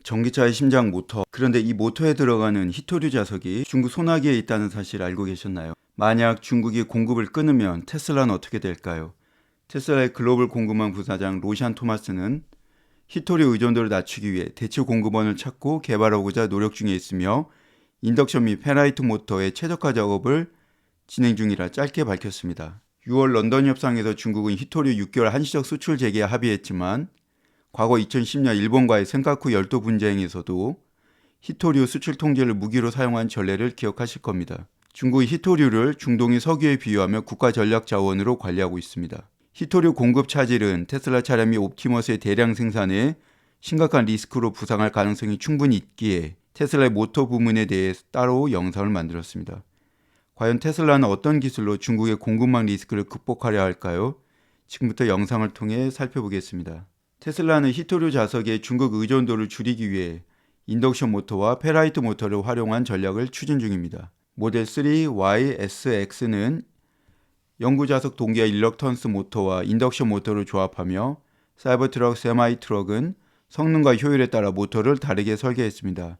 전기차의 심장 모터. 그런데 이 모터에 들어가는 히토류 자석이 중국 소나기에 있다는 사실 알고 계셨나요? 만약 중국이 공급을 끊으면 테슬라는 어떻게 될까요? 테슬라의 글로벌 공급망 부사장 로샨 토마스는 히토류 의존도를 낮추기 위해 대체 공급원을 찾고 개발하고자 노력 중에 있으며 인덕션 및 페라이트 모터의 최적화 작업을 진행 중이라 짧게 밝혔습니다. 6월 런던 협상에서 중국은 히토류 6개월 한시적 수출 재개에 합의했지만 과거 2010년 일본과의 센카쿠 열도 분쟁에서도 히토류 수출 통제를 무기로 사용한 전례를 기억하실 겁니다. 중국이 히토류를 중동의 석유에 비유하며 국가 전략 자원으로 관리하고 있습니다. 히토류 공급 차질은 테슬라 차량 및 옵티머스의 대량 생산에 심각한 리스크로 부상할 가능성이 충분히 있기에 테슬라의 모터 부문에 대해 따로 영상을 만들었습니다. 과연 테슬라는 어떤 기술로 중국의 공급망 리스크를 극복하려 할까요? 지금부터 영상을 통해 살펴보겠습니다. 테슬라는 히토류 자석의 중국 의존도를 줄이기 위해 인덕션 모터와 페라이트 모터를 활용한 전략을 추진 중입니다. 모델 3 YSX는 영구 자석 동기화 일럭턴스 모터와 인덕션 모터를 조합하며 사이버트럭, 세마이 트럭은 성능과 효율에 따라 모터를 다르게 설계했습니다.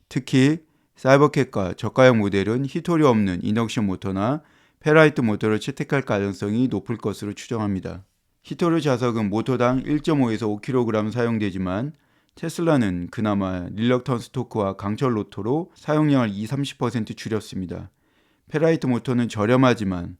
특히 사이버캣과 저가형 모델은 히토류 없는 인덕션 모터나 페라이트 모터를 채택할 가능성이 높을 것으로 추정합니다. 히토류 자석은 모터당 1.5에서 5kg 사용되지만 테슬라는 그나마 릴럭턴스 토크와 강철 로터로 사용량을 20-30% 줄였습니다. 페라이트 모터는 저렴하지만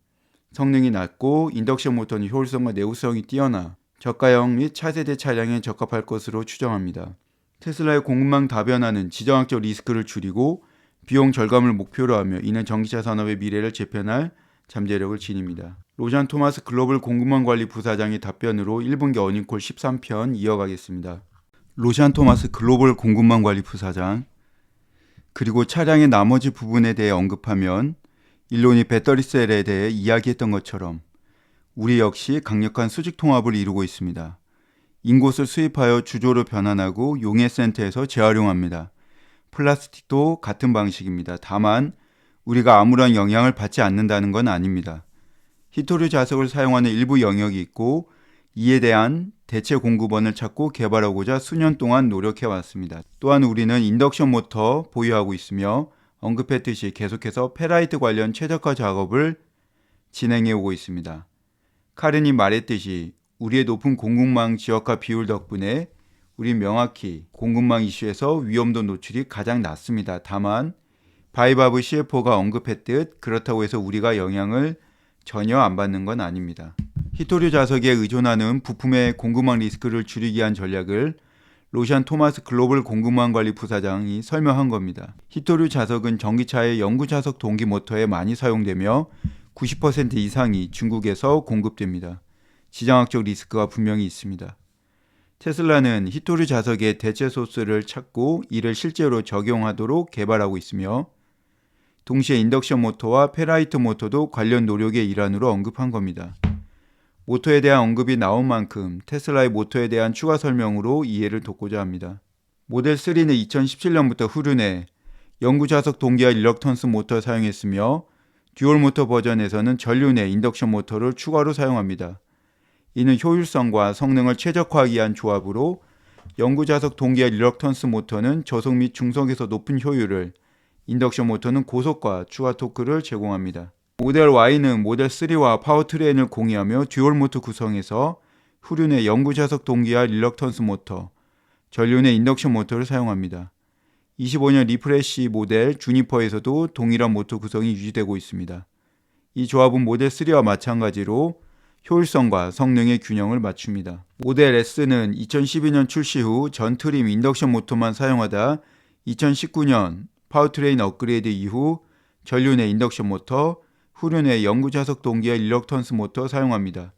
성능이 낮고 인덕션 모터는 효율성과 내구성이 뛰어나 저가형 및 차세대 차량에 적합할 것으로 추정합니다. 테슬라의 공급망 다변화는 지정학적 리스크를 줄이고 비용 절감을 목표로 하며 이는 전기차 산업의 미래를 재편할 잠재력을 지닙니다. 로샨 토마스 글로벌 공급망 관리 부사장의 답변으로 1분기 어닝콜 13편 이어가겠습니다. 로샨 토마스 글로벌 공급망 관리 부사장. 그리고 차량의 나머지 부분에 대해 언급하면 일론이 배터리셀에 대해 이야기했던 것처럼 우리 역시 강력한 수직 통합을 이루고 있습니다. 인곳을 수입하여 주조로 변환하고 용해센터에서 재활용합니다. 플라스틱도 같은 방식입니다. 다만 우리가 아무런 영향을 받지 않는다는 건 아닙니다. 히토류 자석을 사용하는 일부 영역이 있고 이에 대한 대체 공급원을 찾고 개발하고자 수년 동안 노력해왔습니다. 또한 우리는 인덕션 모터 보유하고 있으며 언급했듯이 계속해서 페라이트 관련 최적화 작업을 진행해오고 있습니다. 카른이 말했듯이 우리의 높은 공급망 지역화 비율 덕분에 우린 명확히 공급망 이슈에서 위험도 노출이 가장 낮습니다. 다만 바이바브 CFO가 언급했듯 그렇다고 해서 우리가 영향을 전혀 안 받는 건 아닙니다. 히토류 자석에 의존하는 부품의 공급망 리스크를 줄이기 위한 전략을 로샨 토마스 글로벌 공급망 관리 부사장이 설명한 겁니다. 히토류 자석은 전기차의 영구 자석 동기 모터에 많이 사용되며 90% 이상이 중국에서 공급됩니다. 지정학적 리스크가 분명히 있습니다. 테슬라는 히토류 자석의 대체 소스를 찾고 이를 실제로 적용하도록 개발하고 있으며 동시에 인덕션 모터와 페라이트 모터도 관련 노력의 일환으로 언급한 겁니다. 모터에 대한 언급이 나온 만큼 테슬라의 모터에 대한 추가 설명으로 이해를 돕고자 합니다. 모델 3는 2017년부터 후륜에 영구 자석 동기화 일럭턴스 모터를 사용했으며 듀얼 모터 버전에서는 전륜의 인덕션 모터를 추가로 사용합니다. 이는 효율성과 성능을 최적화하기 위한 조합으로 영구 자석 동기화 일럭턴스 모터는 저속 및 중속에서 높은 효율을, 인덕션 모터는 고속과 추가 토크를 제공합니다. 모델 Y는 모델 3와 파워트레인을 공유하며 듀얼 모터 구성에서 후륜의 영구 자석 동기화 릴럭턴스 모터, 전륜의 인덕션 모터를 사용합니다. 25년 리프레시 모델 주니퍼에서도 동일한 모터 구성이 유지되고 있습니다. 이 조합은 모델 3와 마찬가지로 효율성과 성능의 균형을 맞춥니다. 모델 S는 2012년 출시 후 전 트림 인덕션 모터만 사용하다 2019년 파워트레인 업그레이드 이후 전륜의 인덕션 모터, 후륜의 영구 자석 동기화 일럭턴스 모터 사용합니다.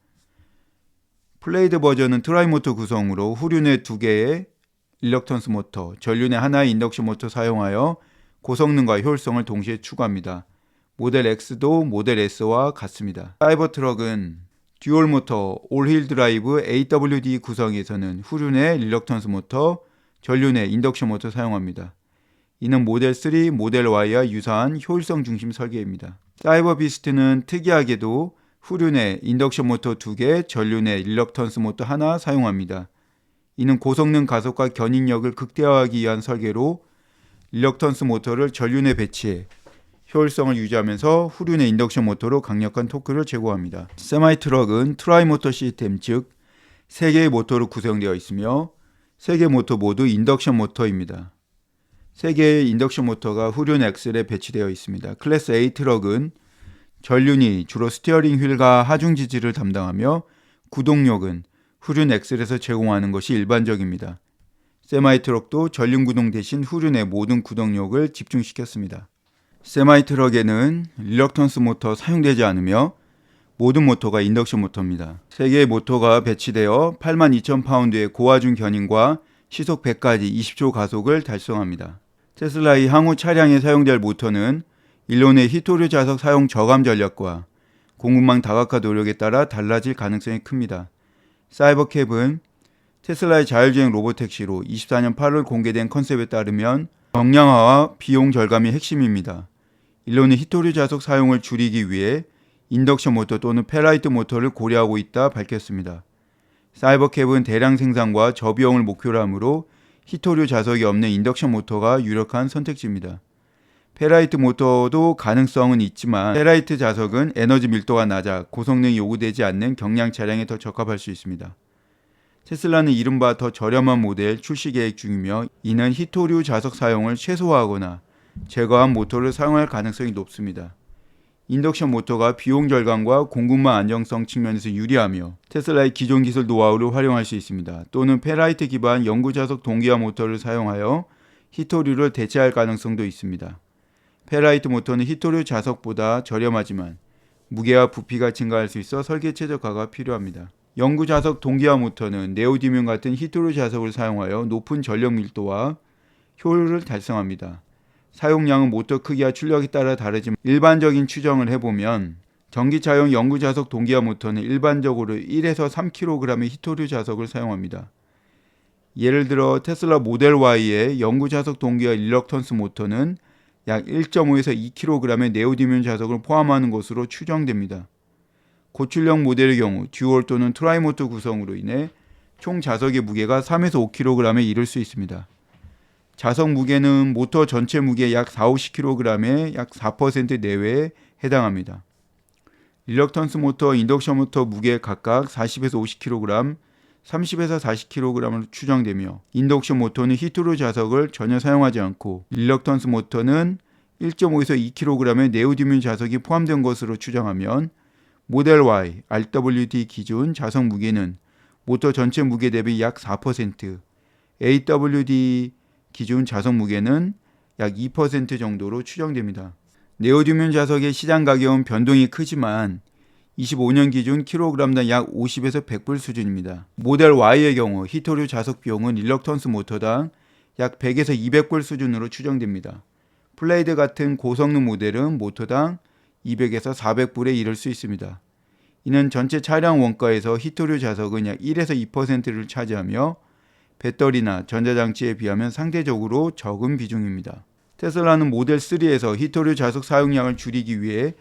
플레이드 버전은 트라이모터 구성으로 후륜의 2개의 일럭턴스 모터, 전륜의 하나의 인덕션 모터 사용하여 고성능과 효율성을 동시에 추구합니다. 모델 X도 모델 S와 같습니다. 사이버트럭은 듀얼 모터 올휠 드라이브 AWD 구성에서는 후륜의 릴럭턴스 모터, 전륜의 인덕션 모터 사용합니다. 이는 모델 3, 모델 Y와 유사한 효율성 중심 설계입니다. 사이버 비스트는 특이하게도 후륜의 인덕션 모터 2개, 전륜의 릴럭턴스 모터 하나 사용합니다. 이는 고성능 가속과 견인력을 극대화하기 위한 설계로 릴럭턴스 모터를 전륜에 배치해 효율성을 유지하면서 후륜의 인덕션 모터로 강력한 토크를 제공합니다. 세마이 트럭은 트라이 모터 시스템, 즉 3개의 모터로 구성되어 있으며 3개 모터 모두 인덕션 모터입니다. 3개의 인덕션 모터가 후륜 엑셀에 배치되어 있습니다. 클래스 A 트럭은 전륜이 주로 스티어링 휠과 하중 지지를 담당하며 구동력은 후륜 엑셀에서 제공하는 것이 일반적입니다. 세마이 트럭도 전륜 구동 대신 후륜의 모든 구동력을 집중시켰습니다. 세마이 트럭에는 릴럭턴스 모터 사용되지 않으며 모든 모터가 인덕션 모터입니다. 3개의 모터가 배치되어 82,000파운드의 고하중 견인과 시속 100까지 20초 가속을 달성합니다. 테슬라의 향후 차량에 사용될 모터는 일론의 히토류 자석 사용 저감 전략과 공급망 다각화 노력에 따라 달라질 가능성이 큽니다. 사이버캡은 테슬라의 자율주행 로보택시로 24년 8월 공개된 컨셉에 따르면 경량화와 비용 절감이 핵심입니다. 일론은 히토류 자석 사용을 줄이기 위해 인덕션 모터 또는 페라이트 모터를 고려하고 있다 밝혔습니다. 사이버캡은 대량 생산과 저비용을 목표로 하므로 히토류 자석이 없는 인덕션 모터가 유력한 선택지입니다. 페라이트 모터도 가능성은 있지만 페라이트 자석은 에너지 밀도가 낮아 고성능이 요구되지 않는 경량 차량에 더 적합할 수 있습니다. 테슬라는 이른바 더 저렴한 모델 출시 계획 중이며 이는 히토류 자석 사용을 최소화하거나 제거한 모터를 사용할 가능성이 높습니다. 인덕션 모터가 비용 절감과 공급망 안정성 측면에서 유리하며 테슬라의 기존 기술 노하우를 활용할 수 있습니다. 또는 페라이트 기반 영구자석 동기화 모터를 사용하여 히토류를 대체할 가능성도 있습니다. 페라이트 모터는 히토류 자석보다 저렴하지만 무게와 부피가 증가할 수 있어 설계 최적화가 필요합니다. 영구자석 동기화 모터는 네오디뮴 같은 히토류 자석을 사용하여 높은 전력 밀도와 효율을 달성합니다. 사용량은 모터 크기와 출력에 따라 다르지만 일반적인 추정을 해보면 전기차용 영구자석 동기화 모터는 일반적으로 1에서 3kg의 히토류 자석을 사용합니다. 예를 들어 테슬라 모델 Y의 영구자석 동기화 릴럭턴스 모터는 약 1.5에서 2kg의 네오디뮴 자석을 포함하는 것으로 추정됩니다. 고출력 모델의 경우 듀얼 또는 트라이모터 구성으로 인해 총 자석의 무게가 3에서 5kg에 이를 수 있습니다. 자석 무게는 모터 전체 무게의 약 40-50kg의 약 4% 내외에 해당합니다. 릴럭턴스 모터, 인덕션 모터 무게 각각 40에서 50kg, 30에서 40kg으로 추정되며 인덕션 모터는 히토류 자석을 전혀 사용하지 않고 릴럭턴스 모터는 1.5에서 2kg의 네오디뮴 자석이 포함된 것으로 추정하면 모델 Y, RWD 기준 자석 무게는 모터 전체 무게 대비 약 4%, AWD 기준 자석 무게는 약 2% 정도로 추정됩니다. 네오디뮴 자석의 시장 가격은 변동이 크지만 25년 기준 킬로그램당 약 50에서 100불 수준입니다. 모델 Y의 경우 히토류 자석 비용은 릴럭턴스 모터당 약 100에서 200불 수준으로 추정됩니다. 플레이드 같은 고성능 모델은 모터당 200에서 400불에 이를 수 있습니다. 이는 전체 차량 원가에서 히토류 자석은 약 1에서 2%를 차지하며 배터리나 전자장치에 비하면 상대적으로 적은 비중입니다. 테슬라는 모델 3에서 히토류 자석 사용량을 줄이기 위해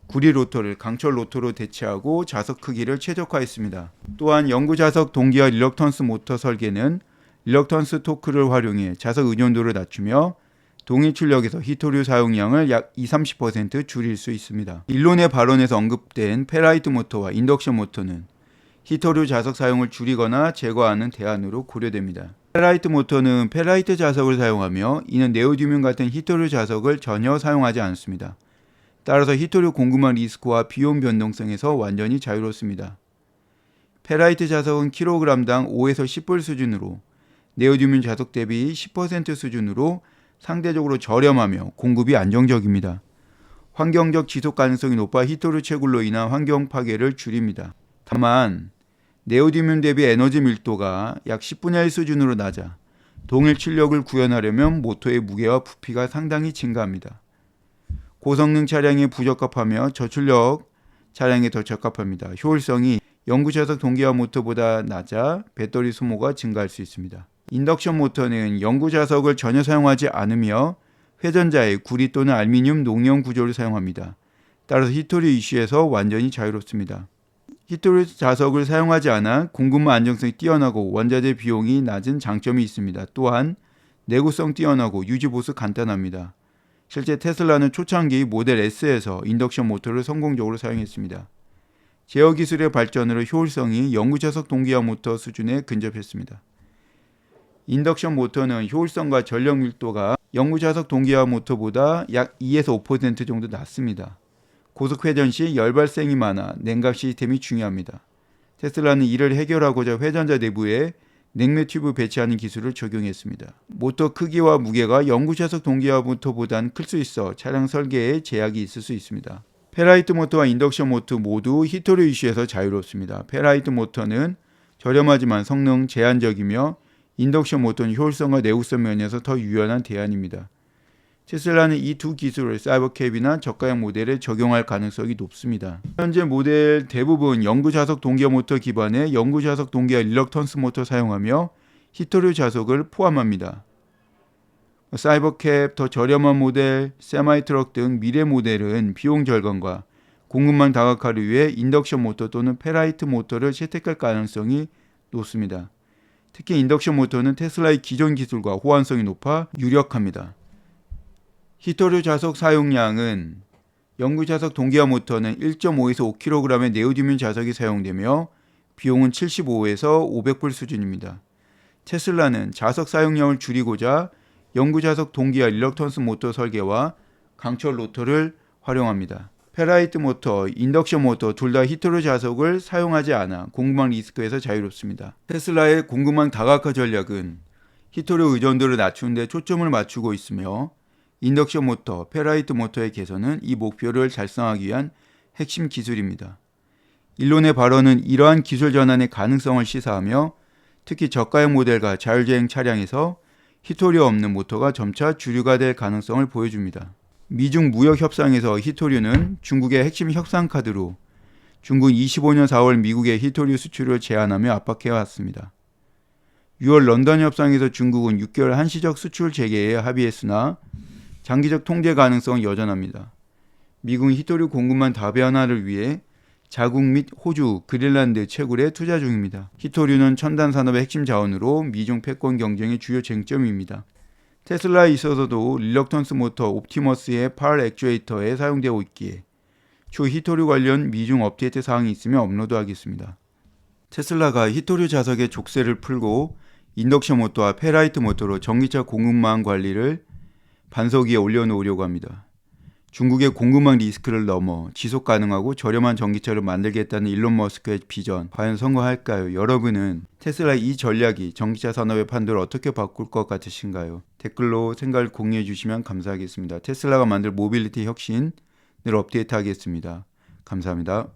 구리 로터를 강철 로터로 대체하고 자석 크기를 최적화했습니다. 또한 영구자석 동기화 릴럭턴스 모터 설계는 릴럭턴스 토크를 활용해 자석 의존도를 낮추며 동일 출력에서 히토류 사용량을 약 20-30% 줄일 수 있습니다. 일론의 발언에서 언급된 페라이트 모터와 인덕션 모터는 히토류 자석 사용을 줄이거나 제거하는 대안으로 고려됩니다. 페라이트 모터는 페라이트 자석을 사용하며 이는 네오디뮴 같은 히토류 자석을 전혀 사용하지 않습니다. 따라서 히토류 공급망 리스크와 비용 변동성에서 완전히 자유롭습니다. 페라이트 자석은 킬로그램당 5에서 10불 수준으로 네오디뮴 자석 대비 10% 수준으로 상대적으로 저렴하며 공급이 안정적입니다. 환경적 지속 가능성이 높아 히토류 채굴로 인한 환경 파괴를 줄입니다. 다만 네오디뮴 대비 에너지 밀도가 약 10분의 1 수준으로 낮아 동일 출력을 구현하려면 모터의 무게와 부피가 상당히 증가합니다. 고성능 차량에 부적합하며 저출력 차량에 더 적합합니다. 효율성이 영구자석 동기화 모터보다 낮아 배터리 소모가 증가할 수 있습니다. 인덕션 모터는 영구자석을 전혀 사용하지 않으며 회전자의 구리 또는 알루미늄 농염 구조를 사용합니다. 따라서 히토류 이슈에서 완전히 자유롭습니다. 히토류 자석을 사용하지 않아 공급망 안정성이 뛰어나고 원자재 비용이 낮은 장점이 있습니다. 또한 내구성 뛰어나고 유지보수 간단합니다. 실제 테슬라는 초창기 모델 S에서 인덕션 모터를 성공적으로 사용했습니다. 제어 기술의 발전으로 효율성이 영구자석 동기화 모터 수준에 근접했습니다. 인덕션 모터는 효율성과 전력 밀도가 영구자석 동기화 모터보다 약 2에서 5% 정도 낮습니다. 고속 회전 시 열 발생이 많아 냉각 시스템이 중요합니다. 테슬라는 이를 해결하고자 회전자 내부에 냉매 튜브 배치하는 기술을 적용했습니다. 모터 크기와 무게가 영구자석 동기화 모터보다는 클 수 있어 차량 설계에 제약이 있을 수 있습니다. 페라이트 모터와 인덕션 모터 모두 히토류 이슈에서 자유롭습니다. 페라이트 모터는 저렴하지만 성능 제한적이며 인덕션 모터는 효율성과 내구성 면에서 더 유연한 대안입니다. 테슬라는 이 두 기술을 사이버캡이나 저가형 모델에 적용할 가능성이 높습니다. 현재 모델 대부분 영구자석 동기화 모터 기반의 영구자석 동기화 릴럭턴스 모터 사용하며 히토류 자석을 포함합니다. 사이버캡, 더 저렴한 모델, 세마이트럭 등 미래 모델은 비용 절감과 공급망 다각화를 위해 인덕션 모터 또는 페라이트 모터를 채택할 가능성이 높습니다. 특히 인덕션 모터는 테슬라의 기존 기술과 호환성이 높아 유력합니다. 히토류 자석 사용량은 영구자석 동기화 모터는 1.5에서 5kg의 네오디뮴 자석이 사용되며 비용은 75에서 500불 수준입니다. 테슬라는 자석 사용량을 줄이고자 영구자석 동기화 릴럭턴스 모터 설계와 강철 로터를 활용합니다. 페라이트 모터, 인덕션 모터 둘 다 히토류 자석을 사용하지 않아 공급망 리스크에서 자유롭습니다. 테슬라의 공급망 다각화 전략은 히토류 의존도를 낮추는 데 초점을 맞추고 있으며 인덕션 모터, 페라이트 모터의 개선은 이 목표를 달성하기 위한 핵심 기술입니다. 일론의 발언은 이러한 기술 전환의 가능성을 시사하며 특히 저가형 모델과 자율주행 차량에서 히토류 없는 모터가 점차 주류가 될 가능성을 보여줍니다. 미중 무역 협상에서 히토류는 중국의 핵심 협상 카드로 중국 25년 4월 미국의 히토류 수출을 제한하며 압박해왔습니다. 6월 런던 협상에서 중국은 6개월 한시적 수출 재개에 합의했으나 장기적 통제 가능성은 여전합니다. 미국은 히토류 공급망 다변화를 위해 자국 및 호주, 그린란드 채굴에 투자 중입니다. 히토류는 첨단 산업의 핵심 자원으로 미중 패권 경쟁의 주요 쟁점입니다. 테슬라에 있어서도 릴럭턴스 모터 옵티머스의 팔 액추에이터에 사용되고 있기에 추후 히토류 관련 미중 업데이트 사항이 있으면 업로드하겠습니다. 테슬라가 히토류 자석의 족쇄를 풀고 인덕션 모터와 페라이트 모터로 전기차 공급망 관리를 반석 위에 올려놓으려고 합니다. 중국의 공급망 리스크를 넘어 지속 가능하고 저렴한 전기차를 만들겠다는 일론 머스크의 비전 과연 성공할까요? 여러분은 테슬라의 이 전략이 전기차 산업의 판도를 어떻게 바꿀 것 같으신가요? 댓글로 생각을 공유해 주시면 감사하겠습니다. 테슬라가 만들 모빌리티 혁신을 업데이트하겠습니다. 감사합니다.